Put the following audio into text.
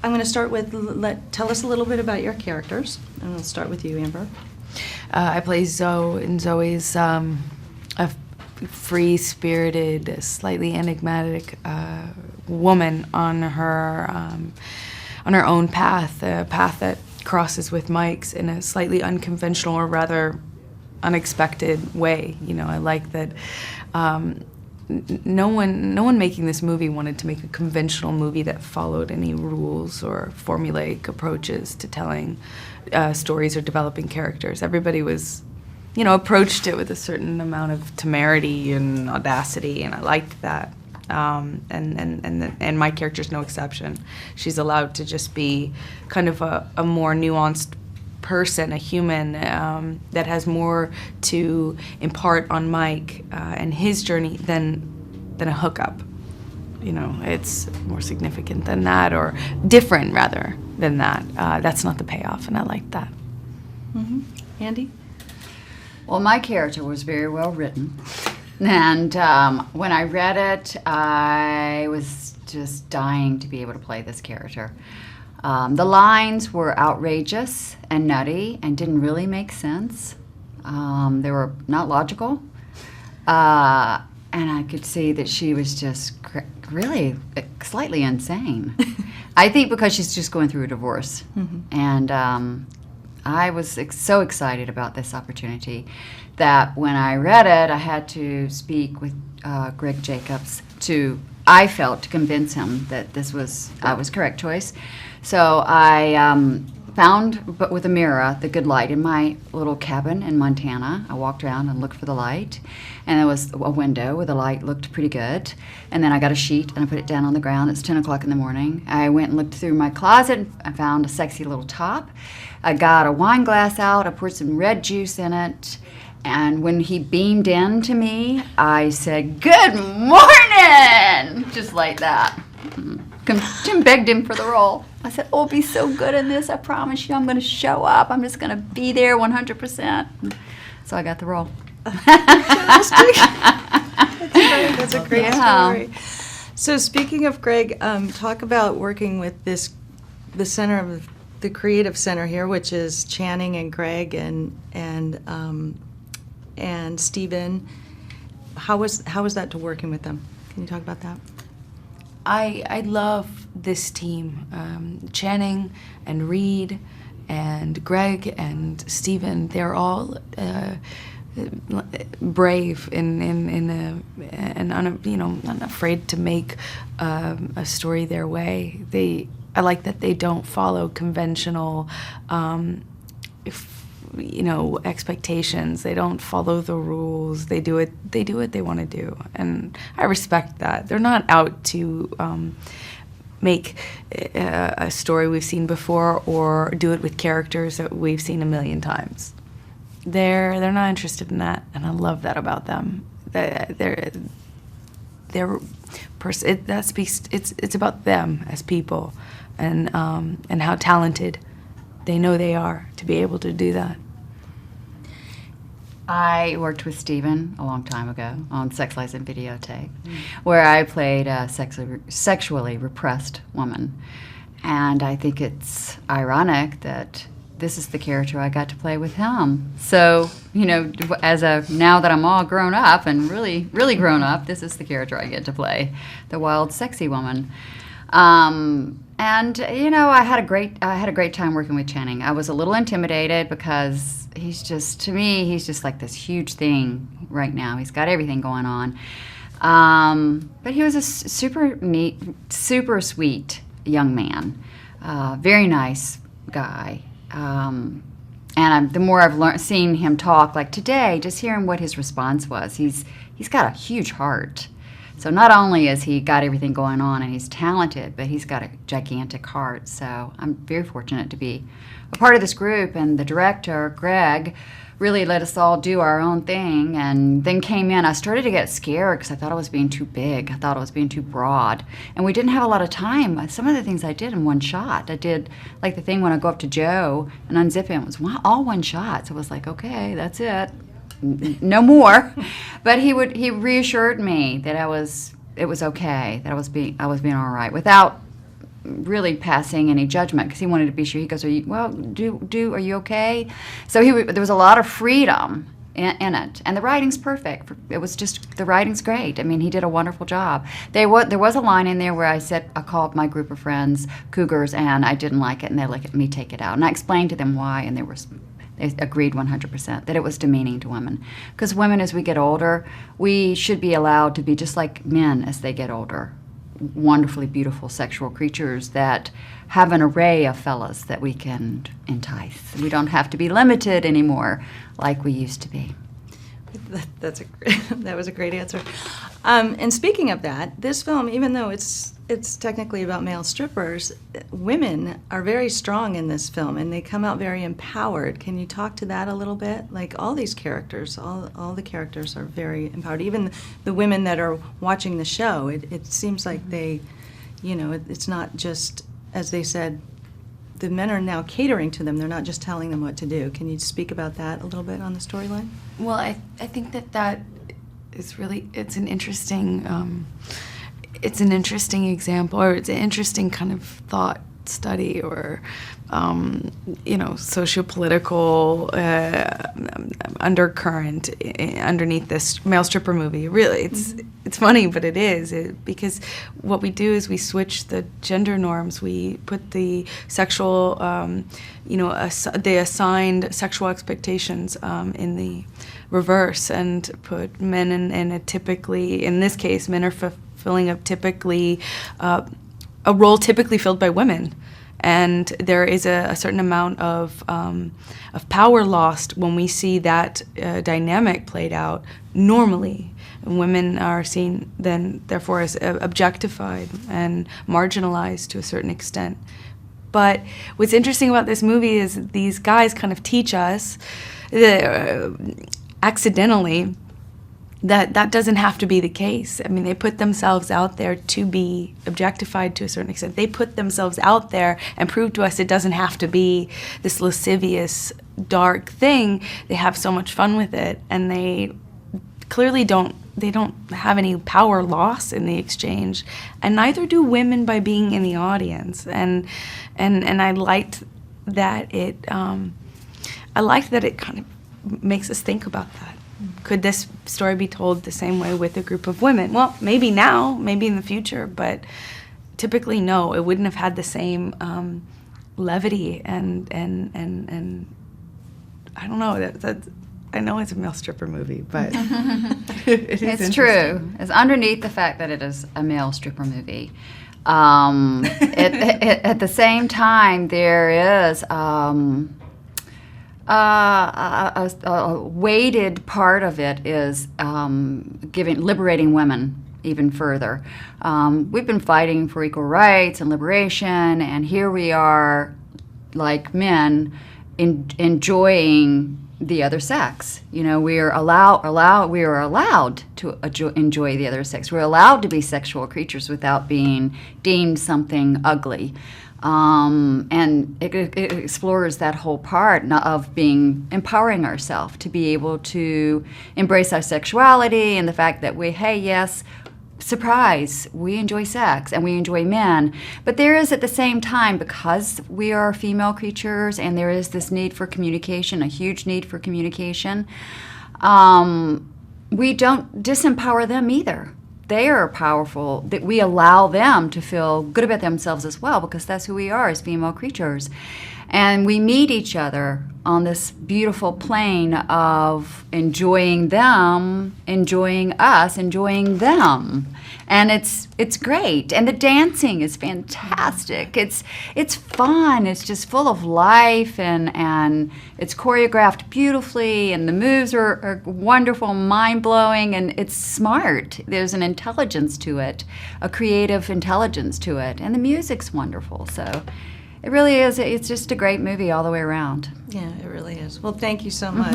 I'm going to start with, tell us a little bit about your characters, and we'll start with you, Amber. I play Zoe, and Zoe's a free-spirited, slightly enigmatic woman on her own path, a path that crosses with Mike's in a slightly unconventional or rather unexpected way. You know, I like that no one making this movie wanted to make a conventional movie that followed any rules or formulaic approaches to telling stories or developing characters. Everybody was, you know, approached it with a certain amount of temerity and audacity, and I liked that. And my character's no exception. She's allowed to just be kind of a more nuanced person, a human that has more to impart on Mike and his journey than a hookup. You know, it's more significant than that, or different rather than that. That's not the payoff, and I like that. Mm-hmm. Andie? Well, my character was very well written. And when I read it, I was just dying to be able to play this character. The lines were outrageous and nutty and didn't really make sense. They were not logical. And I could see that she was just really slightly insane. I think because she's just going through a divorce. Mm-hmm. And I was so excited about this opportunity that when I read it, I had to speak with Greg Jacobs I felt, to convince him that this was correct choice. So I found, but with a mirror, the good light in my little cabin in Montana. I walked around and looked for the light, and there was a window where the light looked pretty good. And then I got a sheet and I put it down on the ground. It's 10 o'clock in the morning. I went and looked through my closet and I found a sexy little top. I got a wine glass out. I poured some red juice in it. And when he beamed in to me, I said, "Good morning!" Just like that. Tim begged him for the role. I said, "Oh, be so good in this. I promise you I'm going to show up. I'm just going to be there 100%. So I got the role. Fantastic. That's a great story. So speaking of Greg, talk about working with the center of the creative center here, which is Channing and Greg and Stephen. How was that to working with them? Can you talk about that? I love this team. Channing and Reed and Greg and Stephen, they're all brave and unafraid to make a story their way. I like that they don't follow conventional expectations. They don't follow the rules. They do what they want to do, and I respect that. They're not out to make a story we've seen before or do it with characters that we've seen a million times. They're not interested in that, and I love that about them. It's about them as people, and how talented they know they are to be able to do that. I worked with Stephen a long time ago on Sex, Lies, and Videotape, where I played a sexually repressed woman. And I think it's ironic that this is the character I got to play with him. So, now that I'm all grown up and really, really grown up, this is the character I get to play, the wild, sexy woman. And I had a great time working with Channing. I was a little intimidated because he's just like this huge thing right now. He's got everything going on. But he was a super neat, super sweet young man. Very nice guy. And the more I've seen him talk, like today, just hearing what his response was, he's got a huge heart. So not only has he got everything going on and he's talented, but he's got a gigantic heart. So I'm very fortunate to be a part of this group. And the director, Greg, really let us all do our own thing, and then came in. I started to get scared because I thought I was being too big. I thought I was being too broad. And we didn't have a lot of time. Some of the things I did in one shot. I did, like the thing when I go up to Joe and unzip him, it was all one shot. So I was like, okay, that's it. No more. But he reassured me that it was okay, that I was being all right, without really passing any judgment because he wanted to be sure. He goes, "Are you okay?" So there was a lot of freedom in it, and the writing's perfect. It was just, the writing's great. I mean, he did a wonderful job. There was a line in there where I called my group of friends cougars, and I didn't like it, and they let me take it out, and I explained to them why, and they agreed 100% that it was demeaning to women. Because women, as we get older, we should be allowed to be just like men as they get older. Wonderfully beautiful sexual creatures that have an array of fellas that we can entice. We don't have to be limited anymore like we used to be. That was a great answer. And speaking of that, this film, even though it's technically about male strippers, women are very strong in this film, and they come out very empowered. Can you talk to that a little bit? Like, all these characters, all the characters are very empowered. Even the women that are watching the show, it seems like they, it's not just, as they said, the men are now catering to them. They're not just telling them what to do. Can you speak about that a little bit on the storyline? Well, I think that is really, it's an interesting example, or it's an interesting kind of thought study, or sociopolitical undercurrent underneath this male stripper movie. Really, it's funny, but it is because what we do is we switch the gender norms. We put the sexual, the assigned sexual expectations in the reverse, and put men in a typically, in this case, men are fulfilling a role typically filled by women. And there is a certain amount of power lost when we see that dynamic played out normally. And women are seen then, therefore, as objectified and marginalized to a certain extent. But what's interesting about this movie is these guys kind of teach us, accidentally, that doesn't have to be the case. I mean, they put themselves out there to be objectified to a certain extent. They put themselves out there and prove to us it doesn't have to be this lascivious, dark thing. They have so much fun with it, and they clearly don't have any power loss in the exchange, and neither do women by being in the audience. And I liked that it kind of makes us think about that. Could this story be told the same way with a group of women? Well, maybe now, maybe in the future, but typically no. It wouldn't have had the same levity and I don't know. I know it's a male stripper movie, but it's true. It's underneath the fact that it is a male stripper movie. At the same time, there is a weighted part of it is liberating women even further. We've been fighting for equal rights and liberation, and here we are, like men, enjoying the other sex. We are allowed to enjoy the other sex. We're allowed to be sexual creatures without being deemed something ugly. And it explores that whole part of empowering ourselves to be able to embrace our sexuality, and the fact that surprise, we enjoy sex and we enjoy men. But there is, at the same time, because we are female creatures and there is this need for communication, a huge need for communication, we don't disempower them either. They are powerful, that we allow them to feel good about themselves as well, because that's who we are as female creatures. And we meet each other on this beautiful plane of enjoying them, enjoying us, enjoying them. And it's great. And the dancing is fantastic. It's fun. It's just full of life, and it's choreographed beautifully, and the moves are wonderful, mind-blowing, and it's smart. There's an intelligence to it, a creative intelligence to it, and the music's wonderful. So it really is. It's just a great movie all the way around. Yeah, it really is. Well, thank you so much.